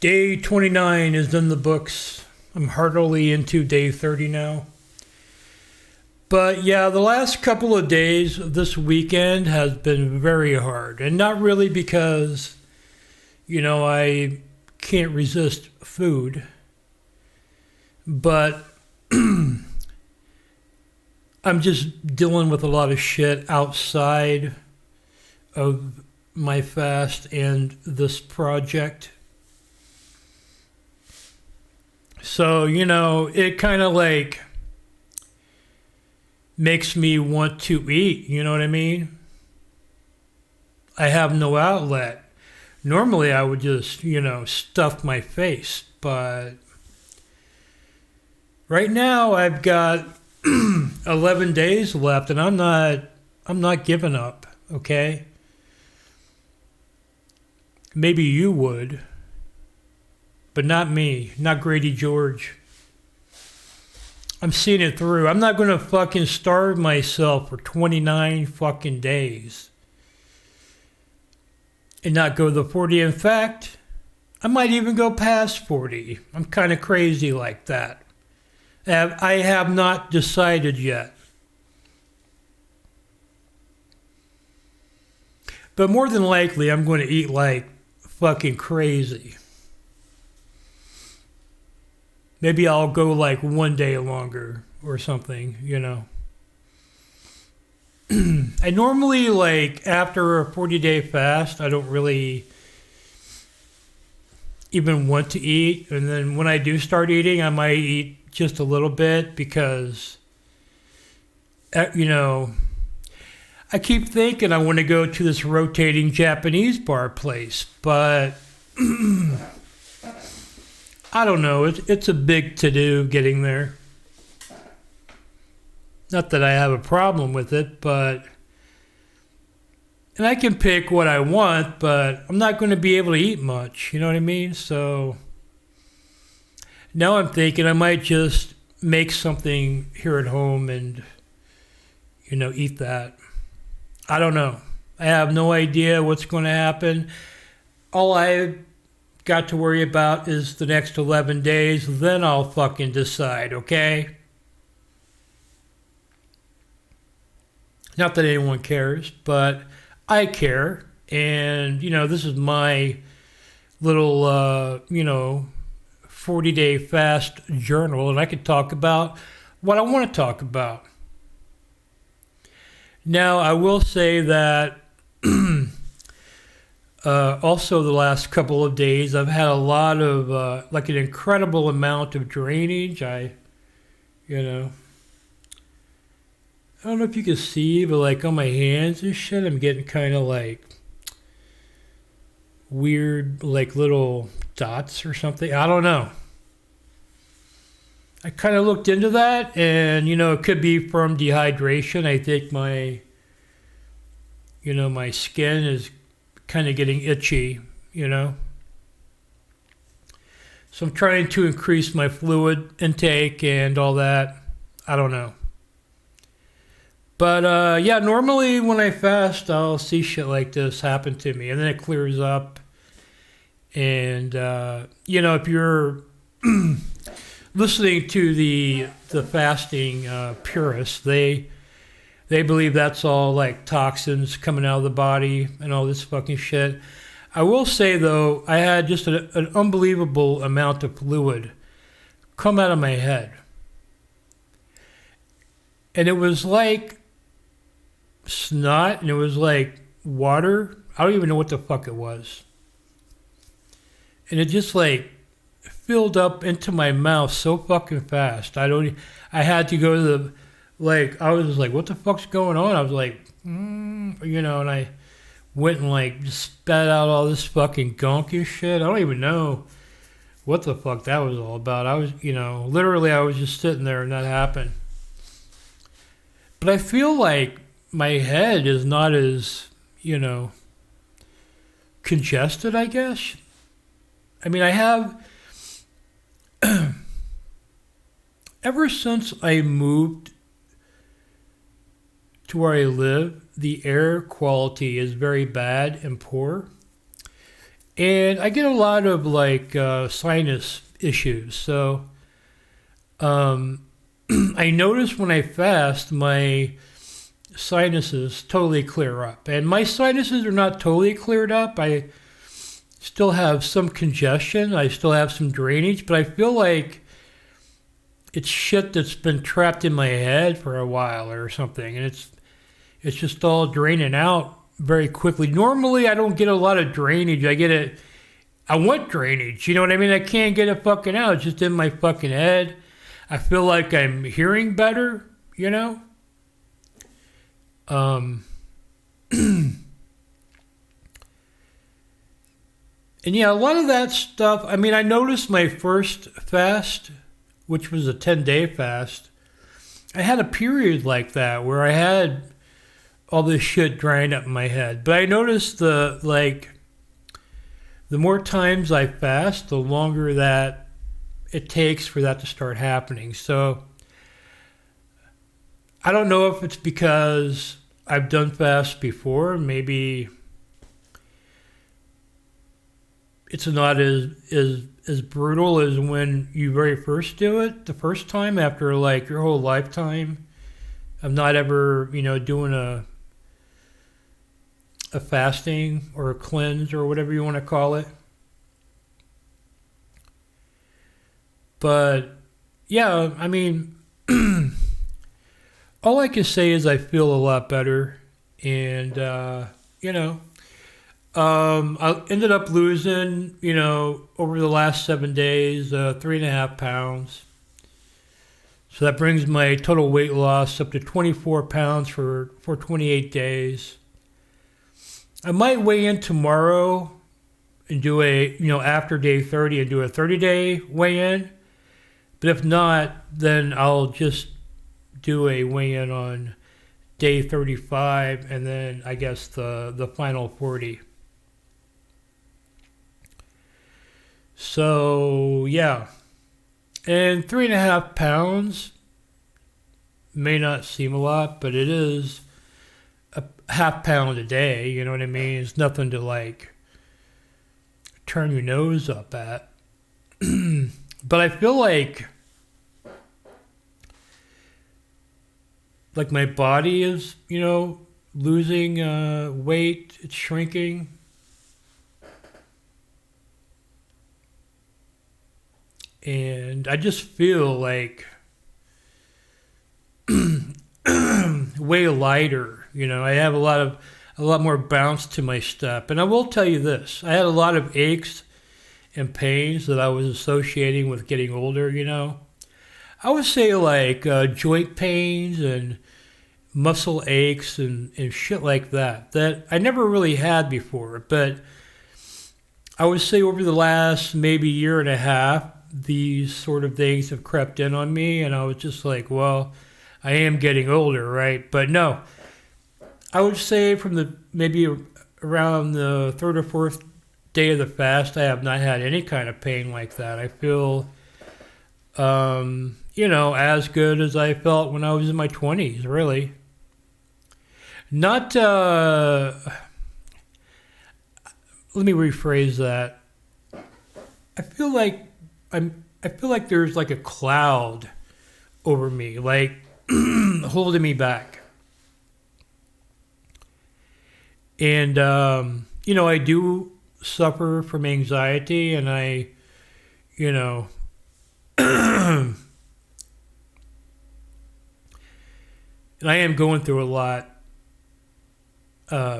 Day 29 is in the books. I'm heartily into day 30 now. But yeah, the last couple of days of this weekend has been very hard. And not really because, I can't resist food. But I'm just dealing with a lot of shit outside of my fast and this project. So, it kind of like makes me want to eat, you know what I mean? I have no outlet. Normally I would just, stuff my face, but right now I've got 11 days left and I'm not giving up, okay? Maybe you would. But not me, not Grady George. I'm seeing it through. I'm not going to fucking starve myself for 29 fucking days and not go to 40. In fact, I might even go past 40. I'm kind of crazy like that. I have not decided yet. But more than likely, I'm going to eat like fucking crazy. Maybe I'll go like one day longer or something, I normally, like, after a 40-day fast, I don't really even want to eat. And then when I do start eating, I might eat just a little bit because, I keep thinking I want to go to this rotating Japanese bar place, but I don't know. It's a big to-do getting there. Not that I have a problem with it, and I can pick what I want, but I'm not going to be able to eat much. You know what I mean? So now I'm thinking I might just make something here at home and, eat that. I don't know. I have no idea what's going to happen. All I got to worry about is the next 11 days, then I'll fucking decide, okay? Not that anyone cares, but I care, and, this is my little, 40-day fast journal, and I can talk about what I want to talk about. Now, I will say that also, the last couple of days, I've had a lot of, an incredible amount of drainage. I don't know if you can see, but like on my hands and shit, I'm getting kind of like weird, like little dots or something. I don't know. I kind of looked into that, and, it could be from dehydration. I think my skin is kind of getting itchy, So I'm trying to increase my fluid intake and all that. I don't know. But normally when I fast, I'll see shit like this happen to me, and then it clears up. And if you're listening to the fasting purists, they believe that's all like toxins coming out of the body and all this fucking shit. I will say though, I had just an unbelievable amount of fluid come out of my head. And it was like snot, and it was like water. I don't even know what the fuck it was. And it just like filled up into my mouth so fucking fast. I had to go to the, I was like, what the fuck's going on? I was like, and I went and like just spat out all this fucking gunk and shit. I don't even know what the fuck that was all about. I was, literally I was just sitting there and that happened. But I feel like my head is not as, congested, I guess. I mean, I have, ever since I moved to where I live, the air quality is very bad and poor. And I get a lot of like sinus issues. So I notice when I fast, my sinuses totally clear up. And my sinuses are not totally cleared up. I still have some congestion. I still have some drainage, but I feel like it's shit that's been trapped in my head for a while or something. And it's just all draining out very quickly. Normally, I don't get a lot of drainage. I want drainage. You know what I mean? I can't get it fucking out. It's just in my fucking head. I feel like I'm hearing better, you know? And yeah, a lot of that stuff, I mean, I noticed my first fast, which was a 10-day fast, I had a period like that where I had all this shit drying up in my head. But I noticed the more times I fast, the longer that it takes for that to start happening. So I don't know if it's because I've done fasts before. Maybe it's not as brutal as when you very first do it the first time after like your whole lifetime of not ever, doing a fasting or a cleanse or whatever you want to call it. But yeah, I mean, all I can say is I feel a lot better, and I ended up losing, over the last 7 days, 3.5 pounds. So that brings my total weight loss up to 24 pounds for 28 days. I might weigh in tomorrow and do after day 30 and do a 30-day weigh-in. But if not, then I'll just do a weigh-in on day 35 and then I guess the final 40. So, yeah. And 3.5 pounds may not seem a lot, but it is a half pound a day, you know what I mean? It's nothing to like turn your nose up at. But I feel like my body is, losing weight, it's shrinking. And I just feel like way lighter, I have a lot more bounce to my step. And I will tell you this, I had a lot of aches and pains that I was associating with getting older, I would say like joint pains and muscle aches and shit like that I never really had before. But I would say over the last maybe year and a half, these sort of things have crept in on me, and I was just like, well, I am getting older, right? But no, I would say from maybe around the third or fourth day of the fast, I have not had any kind of pain like that. I feel, as good as I felt when I was in my 20s, really. Not, let me rephrase that. I feel like there's like a cloud over me, like holding me back. And, I do suffer from anxiety, and I, and I am going through a lot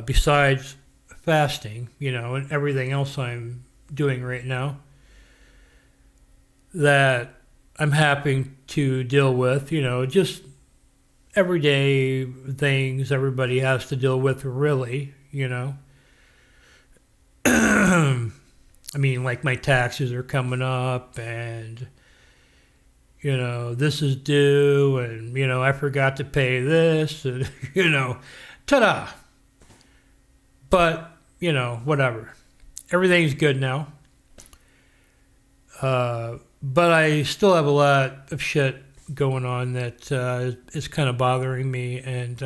besides fasting, and everything else I'm doing right now that I'm having to deal with, just everyday things everybody has to deal with, really, I mean, like my taxes are coming up, and, this is due, and, I forgot to pay this, and, ta-da. But, whatever. Everything's good now. But I still have a lot of shit going on that is kind of bothering me, and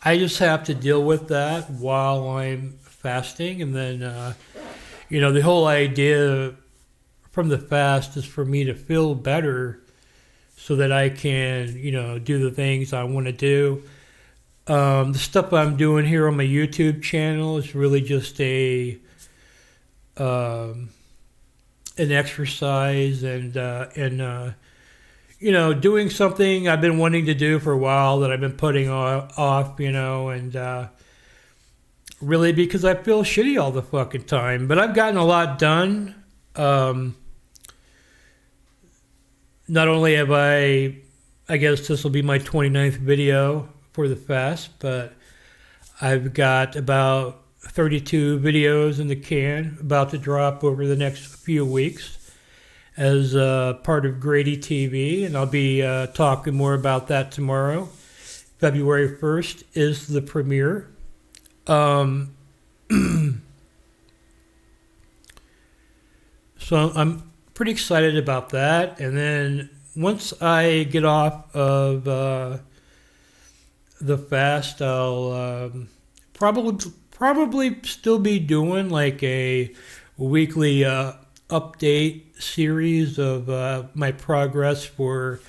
I just have to deal with that while I'm fasting. And then, the whole idea from the fast is for me to feel better so that I can, do the things I want to do. The stuff I'm doing here on my YouTube channel is really just an exercise and doing something I've been wanting to do for a while that I've been putting off, and really because I feel shitty all the fucking time. But I've gotten a lot done. Not only have I guess this will be my 29th video for the fast, but I've got about 32 videos in the can about to drop over the next few weeks as part of Grady TV, and I'll be talking more about that tomorrow. February 1st is the premiere. So I'm pretty excited about that. And then once I get off of the fast, I'll probably still be doing like a weekly update series of my progress for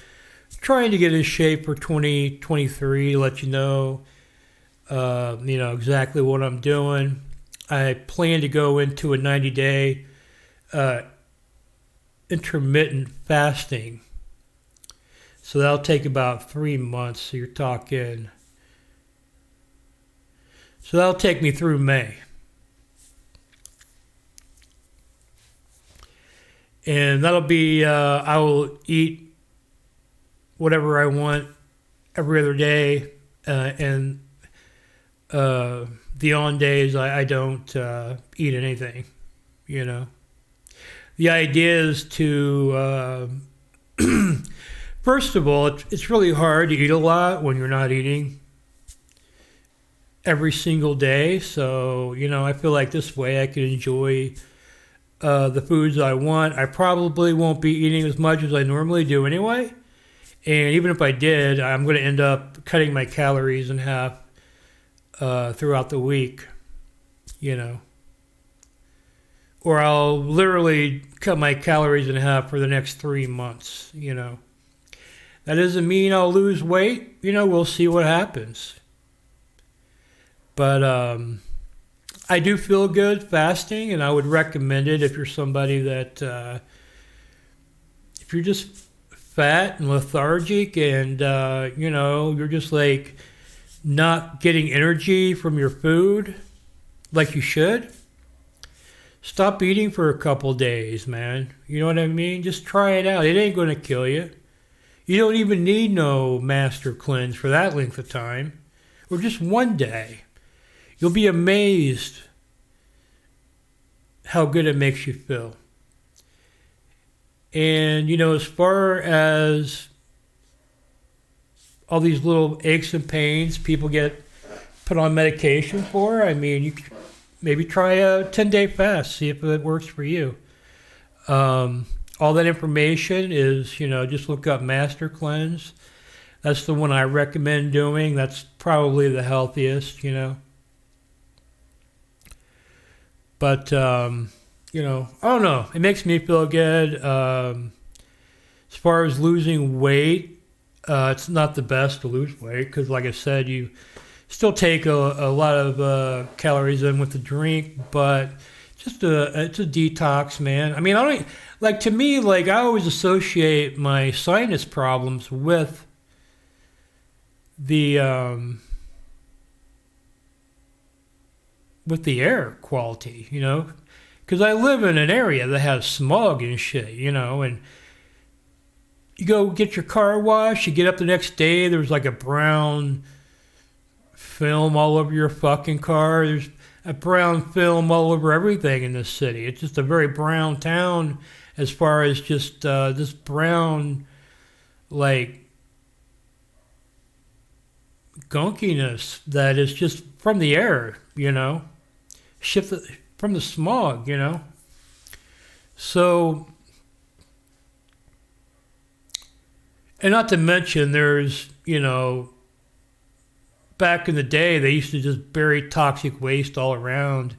trying to get in shape for 2023. Let you know, exactly what I'm doing. I plan to go into a 90-day intermittent fasting. So that'll take about 3 months. So you're talking. So that'll take me through May. And that'll be, I will eat whatever I want every other day. And the on days, I don't eat anything, The idea is to, first of all, it's really hard to eat a lot when you're not eating every single day. So, I feel like this way I can enjoy the foods I want. I probably won't be eating as much as I normally do anyway. And even if I did, I'm going to end up cutting my calories in half throughout the week, Or I'll literally cut my calories in half for the next 3 months, That doesn't mean I'll lose weight. We'll see what happens. But I do feel good fasting, and I would recommend it if you're somebody that, if you're just fat and lethargic and, you're just like not getting energy from your food like you should. Stop eating for a couple days, man. You know what I mean? Just try it out. It ain't going to kill you. You don't even need no master cleanse for that length of time. Or just one day. You'll be amazed how good it makes you feel. And, as far as all these little aches and pains people get put on medication for, I mean, you could maybe try a 10-day fast, see if it works for you. All that information is, just look up Master Cleanse. That's the one I recommend doing. That's probably the healthiest, But, I don't know. It makes me feel good. As far as losing weight, it's not the best to lose weight because, like I said, you still take a lot of calories in with the drink, but it's a detox, man. I mean, to me, I always associate my sinus problems with the air quality, because I live in an area that has smog and shit, and you go get your car washed, you get up the next day, there's like a brown film all over your fucking car. There's a brown film all over everything in this city. It's just a very brown town as far as just this brown, gunkiness that is just from the air, shifted from the smog, So, and not to mention there's, back in the day, they used to just bury toxic waste all around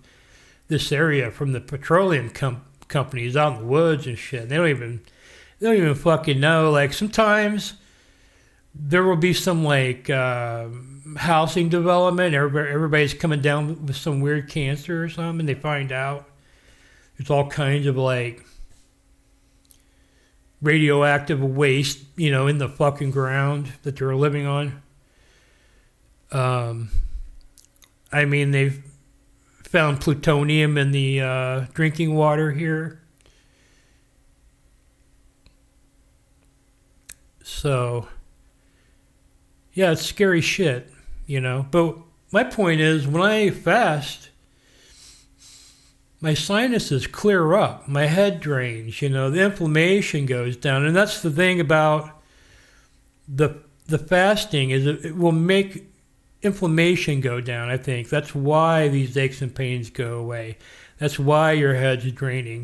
this area from the petroleum companies out in the woods and shit. They don't even fucking know. Like sometimes there will be some like housing development. Everybody's coming down with some weird cancer or something. And they find out there's all kinds of like radioactive waste, in the fucking ground that they're living on. I mean, they've found plutonium in the drinking water here. So, yeah, it's scary shit, But my point is, when I fast, my sinuses clear up, my head drains, the inflammation goes down. And that's the thing about the fasting is it will make inflammation go down, I think. That's why these aches and pains go away. That's why your head's draining,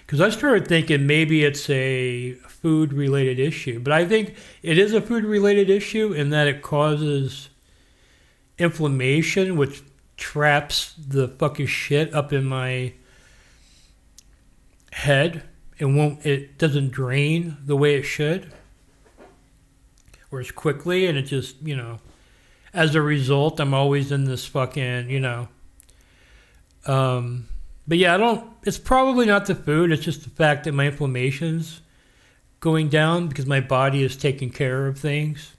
Because I started thinking maybe it's a food-related issue. But I think it is a food-related issue in that it causes inflammation, which traps the fucking shit up in my head. It doesn't drain the way it should. Or as quickly, and it just, as a result, I'm always in this fucking, but yeah, it's probably not the food. It's just the fact that my inflammation's going down because my body is taking care of things.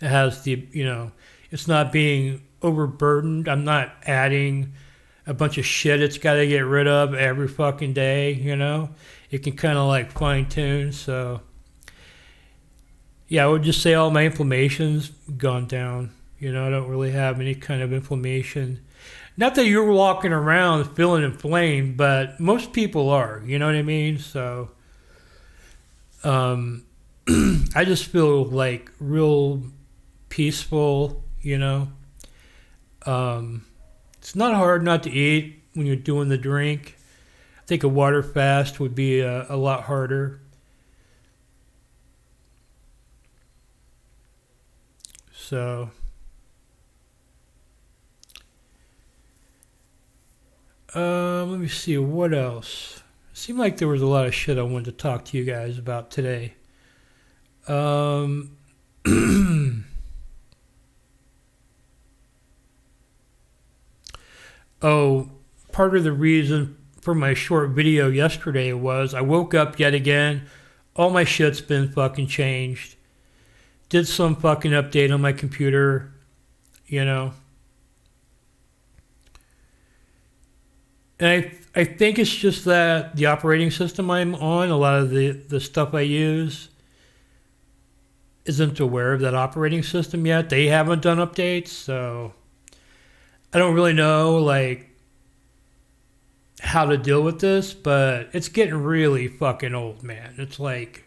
It has it's not being overburdened. I'm not adding a bunch of shit it's got to get rid of every fucking day, It can kind of like fine tune. So yeah, I would just say all my inflammation's gone down. I don't really have any kind of inflammation. Not that you're walking around feeling inflamed, but most people are. You know what I mean? So, I just feel like real peaceful. It's not hard not to eat when you're doing the drink. I think a water fast would be a lot harder. So. Let me see, what else? It seemed like there was a lot of shit I wanted to talk to you guys about today. Oh, part of the reason for my short video yesterday was I woke up yet again. All my shit's been fucking changed. Did some fucking update on my computer, And I think it's just that the operating system I'm on, a lot of the stuff I use, isn't aware of that operating system yet. They haven't done updates, so I don't really know, how to deal with this, but it's getting really fucking old, man. It's like,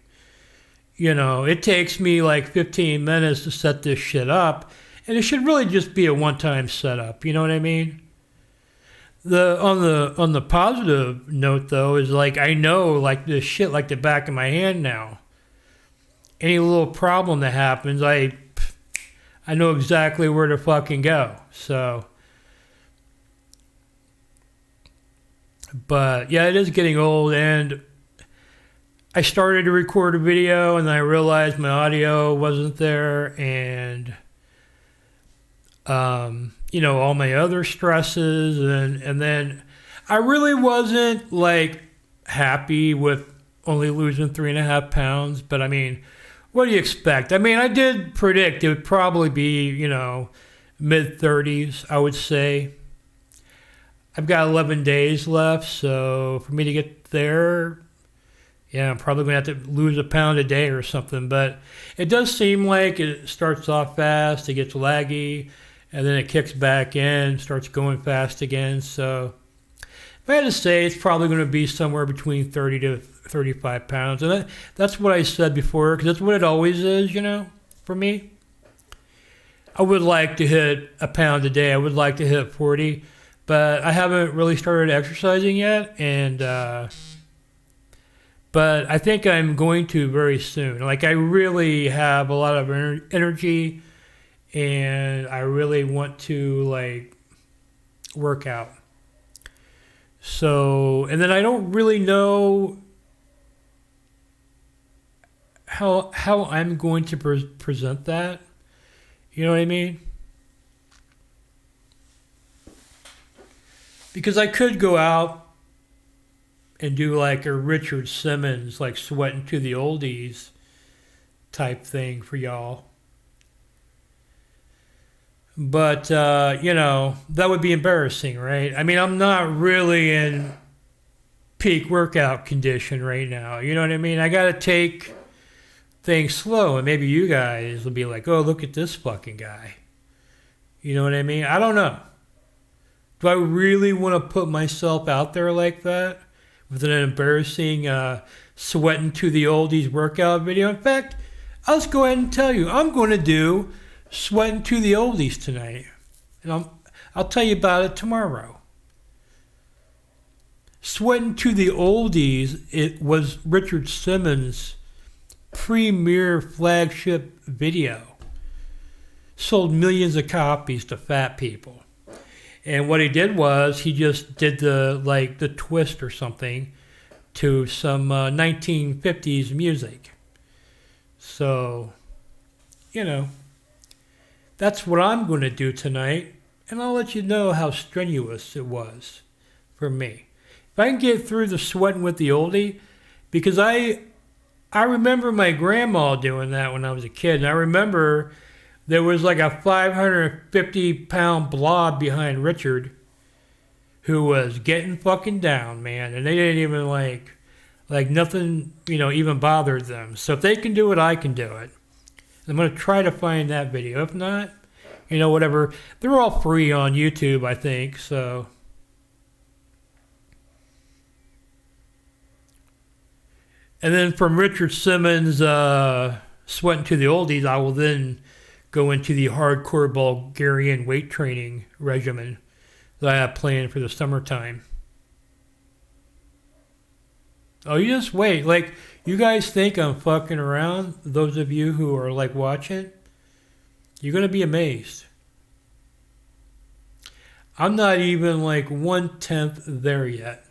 it takes me 15 minutes to set this shit up, and it should really just be a one-time setup, you know what I mean? On the positive note though is I know this shit like the back of my hand now. Any little problem that happens, I know exactly where to fucking go. So, but yeah, it is getting old, and I started to record a video and then I realized my audio wasn't there, and all my other stresses, and then I really wasn't happy with only losing 3.5 pounds. But I mean, what do you expect? I mean, I did predict it would probably be, mid-30s, I would say. I've got 11 days left, so for me to get there, yeah, I'm probably going to have to lose a pound a day or something. But it does seem like it starts off fast, it gets laggy, and then it kicks back in, starts going fast again. So if I had to say, it's probably going to be somewhere between 30 to 35 pounds. And that's what I said before, because that's what it always is, for me. I would like to hit a pound a day. I would like to hit 40. But I haven't really started exercising yet. But I think I'm going to very soon. I really have a lot of energy. and I really want to like work out. So, and then I don't really know how I'm going to present that. You know what I mean? Because I could go out and do like a Richard Simmons, like sweating to the oldies type thing for y'all. But, that would be embarrassing, right? I mean, I'm not really in peak workout condition right now. You know what I mean? I got to take things slow, and maybe you guys will be like, oh, look at this fucking guy. You know what I mean? I don't know. Do I really want to put myself out there like that with an embarrassing sweating to the oldies workout video? In fact, I'll just go ahead and tell you, I'm going to do sweating to the oldies tonight. And I'll tell you about it tomorrow. Sweating to the oldies, it was Richard Simmons' premier flagship video. Sold millions of copies to fat people. And what he did was he just did the twist or something to some 1950s music. So, that's what I'm going to do tonight, and I'll let you know how strenuous it was for me. If I can get through the sweating with the oldie, because I remember my grandma doing that when I was a kid, and I remember there was like a 550-pound blob behind Richard who was getting fucking down, man, and they didn't even like nothing, even bothered them. So if they can do it, I can do it. I'm going to try to find that video. If not, whatever. They're all free on YouTube, I think, so. And then from Richard Simmons' Sweating to the Oldies, I will then go into the hardcore Bulgarian weight training regimen that I have planned for the summertime. Oh, you just wait. Like, you guys think I'm fucking around? Those of you who are, like, watching? You're going to be amazed. I'm not even, like, 1/10 there yet.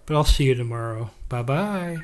But I'll see you tomorrow. Bye-bye.